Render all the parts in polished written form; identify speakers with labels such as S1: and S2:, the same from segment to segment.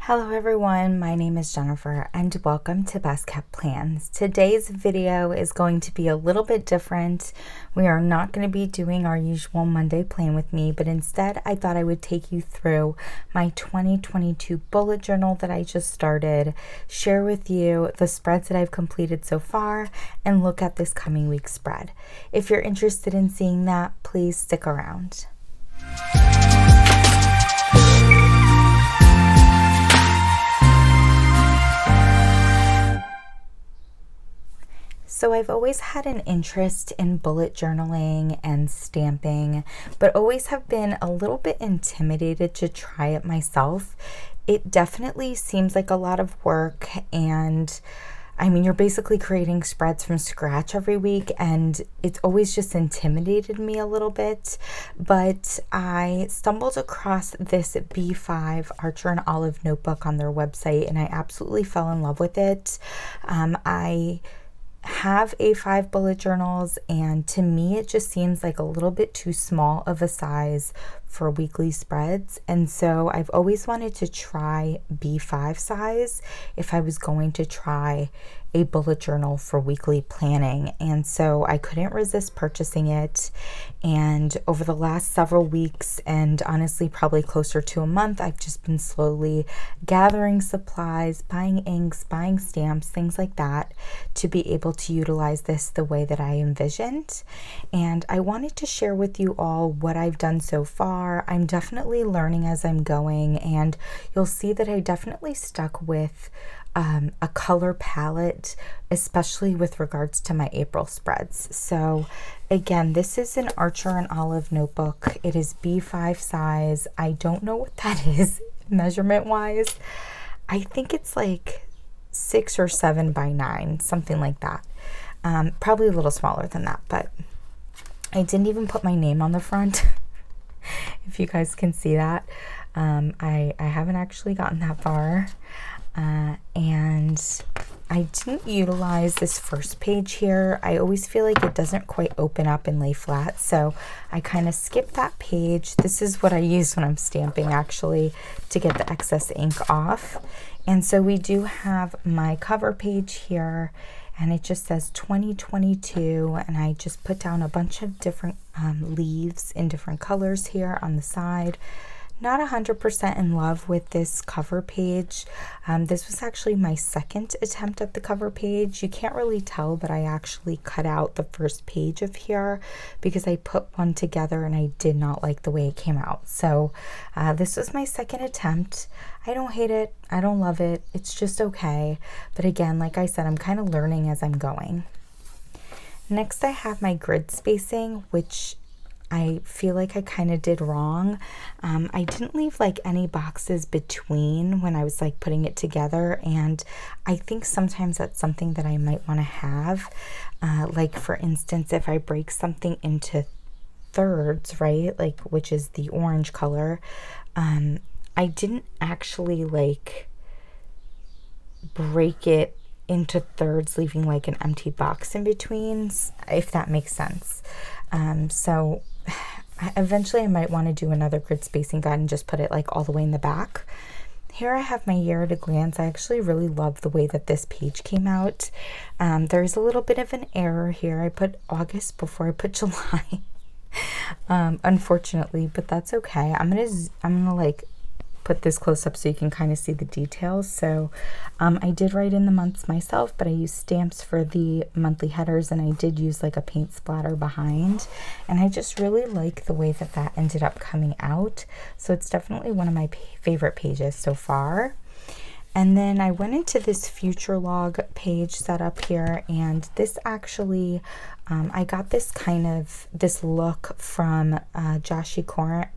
S1: Hello everyone, my name is Jennifer and welcome to Best Kept Plans. Today's video is going to be a little bit different. We are not going to be doing our usual Monday plan with me, but instead I thought I would take you through my 2022 bullet journal that I just started, share with you the spreads that I've completed so far, and look at this coming week's spread. If you're interested in seeing that, please stick around. So I've always had an interest in bullet journaling and stamping, but always have been a little bit intimidated to try it myself. It definitely seems like a lot of work, and I mean, you're basically creating spreads from scratch every week, and it's always just intimidated me a little bit. But I stumbled across this B5 Archer and Olive notebook on their website, and I absolutely fell in love with it. I have A5 bullet journals, and to me it just seems like a little bit too small of a size for weekly spreads, and so I've always wanted to try B5 size if I was going to try a bullet journal for weekly planning. And so I couldn't resist purchasing it, and over the last several weeks, and honestly probably closer to a month, I've just been slowly gathering supplies, buying inks, buying stamps, things like that, to be able to utilize this the way that I envisioned. And I wanted to share with you all what I've done so far. I'm definitely learning as I'm going, and you'll see that I definitely stuck with a color palette, especially with regards to my April spreads. So again, this is an Archer and Olive notebook. It is B5 size. I don't know what that is measurement wise. I think it's like 6 or 7 by 9, something like that. Probably a little smaller than that, but I didn't even put my name on the front. If you guys can see that. I haven't actually gotten that far. And I didn't utilize this first page here. I always feel like it doesn't quite open up and lay flat, so I kind of skipped that page. This is what I use when I'm stamping, actually, to get the excess ink off. And so we do have my cover page here, and it just says 2022, and I just put down a bunch of different leaves in different colors here on the side. Not 100% in love with this cover page. This was actually my second attempt at the cover page. You can't really tell, but I actually cut out the first page of here because I put one together and I did not like the way it came out. So this was my second attempt. I don't hate it. I don't love it. It's just okay. But again, like I said, I'm kind of learning as I'm going. Next, I have my grid spacing, which I feel like I kind of did wrong. I didn't leave like any boxes between when I was like putting it together, and I think sometimes that's something that I might want to have. Like for instance, if I break something into thirds, right, like which is the orange color, I didn't actually like break it into thirds, leaving like an empty box in between, if that makes sense. So eventually I might want to do another grid spacing guide and just put it like all the way in the back. Here I have my year at a glance. I actually really love the way that this page came out. There's a little bit of an error here. I put August before I put July. Unfortunately, but that's okay. I'm gonna like put this close up so you can kind of see the details. So I did write in the months myself, but I used stamps for the monthly headers, and I did use like a paint splatter behind, and I just really like the way that that ended up coming out. So it's definitely one of my favorite pages so far. And then I went into this future log page set up here, and this actually, I got this look from Joshi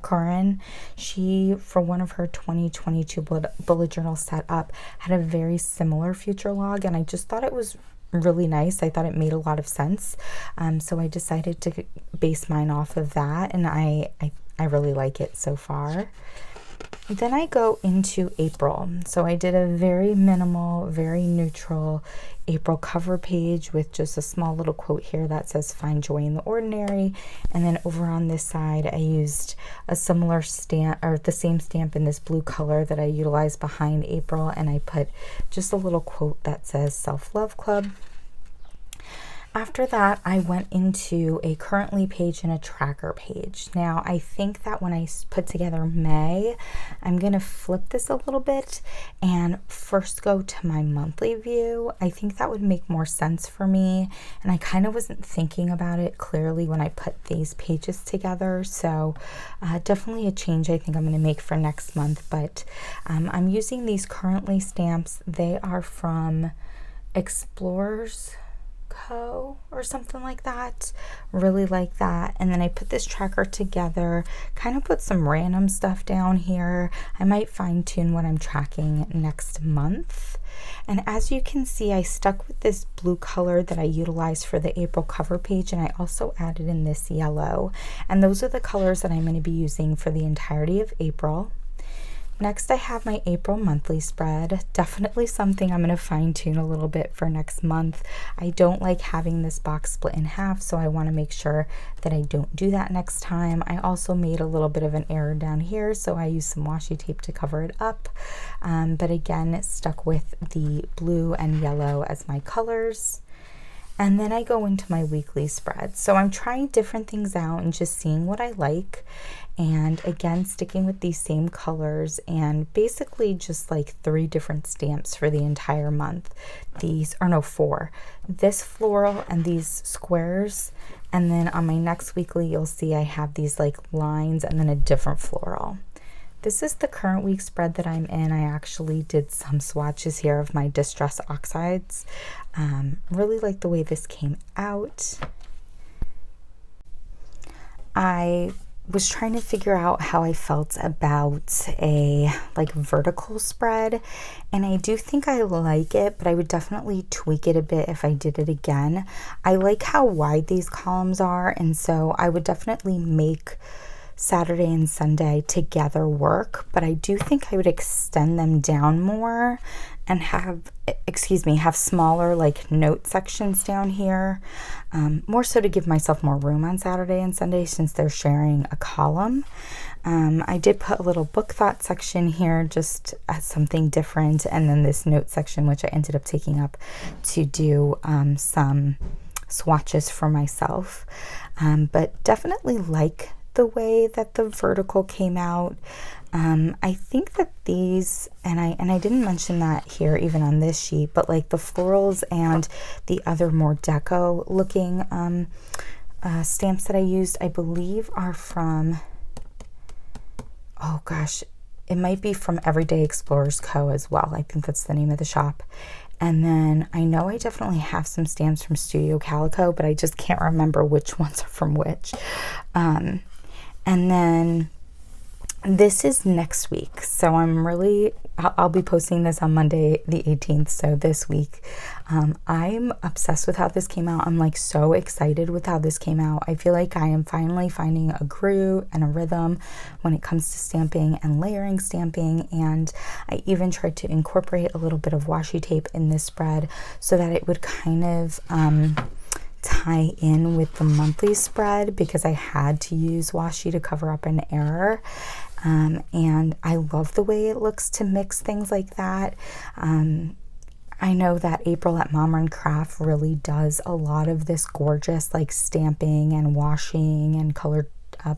S1: Corin. She, for one of her 2022 bullet journal set up, had a very similar future log, and I just thought it was really nice. I thought it made a lot of sense. So I decided to base mine off of that, and I really like it so far. Then I go into April. So I did a very minimal, very neutral April cover page with just a small little quote here that says find joy in the ordinary. And then over on this side, I used a similar stamp, or the same stamp in this blue color that I utilized behind April. And I put just a little quote that says Self-Love Club. After that, I went into a currently page and a tracker page. Now, I think that when I put together May, I'm going to flip this a little bit and first go to my monthly view. I think that would make more sense for me. And I kind of wasn't thinking about it clearly when I put these pages together. So definitely a change I think I'm going to make for next month. But I'm using these currently stamps. They are from Explorers Co. or something like that. Really like that. And then I put this tracker together, kind of put some random stuff down here. I might fine tune what I'm tracking next month. And as you can see, I stuck with this blue color that I utilized for the April cover page, and I also added in this yellow. And those are the colors that I'm going to be using for the entirety of April. Next, I have my April monthly spread. Definitely something I'm going to fine tune a little bit for next month. I don't like having this box split in half, so I want to make sure that I don't do that next time. I also made a little bit of an error down here, so I used some washi tape to cover it up. But again, stuck with the blue and yellow as my colors. And then I go into my weekly spread. So I'm trying different things out and just seeing what I like. And again, sticking with these same colors and basically just like 3 different stamps for the entire month. These, or no, 4. This floral and these squares. And then on my next weekly, you'll see I have these like lines and then a different floral. This is the current week spread that I'm in. I actually did some swatches here of my Distress Oxides. Really like the way this came out. I was trying to figure out how I felt about a like vertical spread, and I do think I like it, but I would definitely tweak it a bit if I did it again. I like how wide these columns are, and so I would definitely make Saturday and Sunday together work, but I do think I would extend them down more and have smaller like note sections down here, more so to give myself more room on Saturday and Sunday since they're sharing a column. I did put a little book thought section here just as something different, and then this note section, which I ended up taking up to do some swatches for myself, but definitely like the way that the vertical came out. I think that these, and I didn't mention that here even on this sheet, but like the florals and the other more deco looking stamps that I used, I believe are from, oh gosh, it might be from Everyday Explorers Co. as well. I think that's the name of the shop. And then I know I definitely have some stamps from Studio Calico, but I just can't remember which ones are from which. And then this is next week. So I'll be posting this on Monday the 18th. So this week, I'm obsessed with how this came out. I'm like so excited with how this came out. I feel like I am finally finding a groove and a rhythm when it comes to stamping and layering stamping. And I even tried to incorporate a little bit of washi tape in this spread so that it would kind of, tie in with the monthly spread because I had to use washi to cover up an error. And I love the way it looks to mix things like that. I know that April at Mom Run Craft really does a lot of this gorgeous like stamping and washing and colored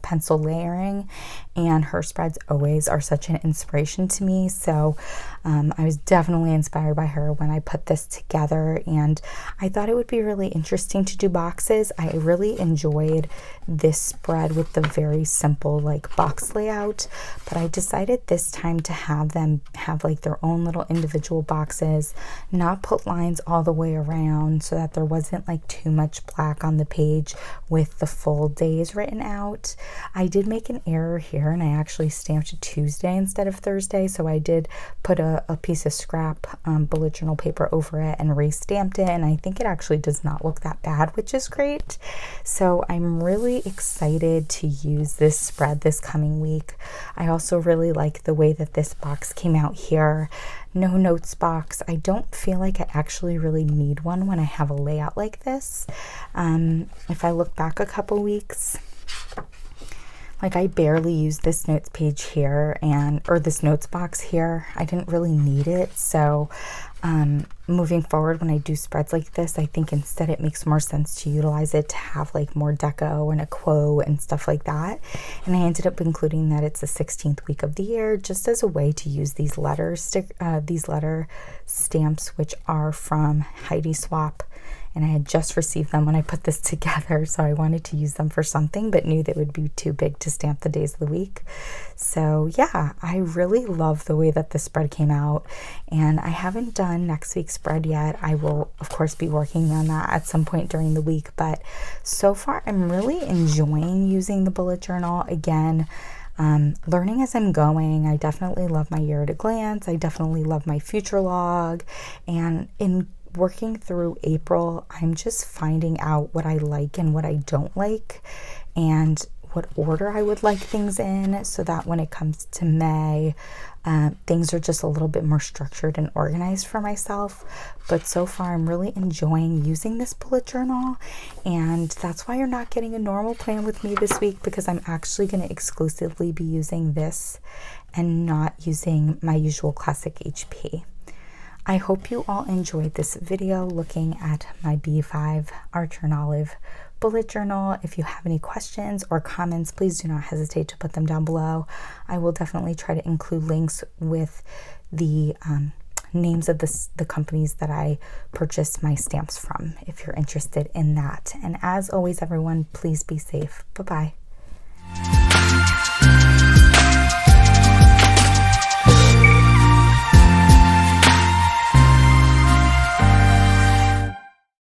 S1: pencil layering, and her spreads always are such an inspiration to me. So I was definitely inspired by her when I put this together, and I thought it would be really interesting to do boxes. I really enjoyed this spread with the very simple like box layout, but I decided this time to have them have like their own little individual boxes, not put lines all the way around so that there wasn't like too much black on the page with the full days written out. I did make an error here, and I actually stamped Tuesday instead of Thursday, so I did put a piece of scrap bullet journal paper over it and re-stamped it, and I think it actually does not look that bad, which is great. So I'm really excited to use this spread this coming week. I also really like the way that this box came out here. No notes box. I don't feel like I actually really need one when I have a layout like this. If I look back a couple weeks, like I barely used this notes page here or this notes box here. I didn't really need it. So moving forward, when I do spreads like this, I think instead it makes more sense to utilize it to have like more deco and a quote and stuff like that. And I ended up including that it's the 16th week of the year, just as a way to use these letter stamps, which are from Heidi Swapp. And I had just received them when I put this together, so I wanted to use them for something, but knew they would be too big to stamp the days of the week. So yeah, I really love the way that the spread came out, and I haven't done next week's spread yet. I will, of course, be working on that at some point during the week, but so far I'm really enjoying using the bullet journal. Again, learning as I'm going. I definitely love my year at a glance. I definitely love my future log, and in working through April, I'm just finding out what I like and what I don't like, and what order I would like things in, so that when it comes to May, things are just a little bit more structured and organized for myself. But so far, I'm really enjoying using this bullet journal, and that's why you're not getting a normal plan with me this week, because I'm actually going to exclusively be using this and not using my usual classic HP. I hope you all enjoyed this video looking at my B5 Archer and Olive bullet journal. If you have any questions or comments, please do not hesitate to put them down below. I will definitely try to include links with the names of the companies that I purchased my stamps from if you're interested in that. And as always, everyone, please be safe. Bye-bye.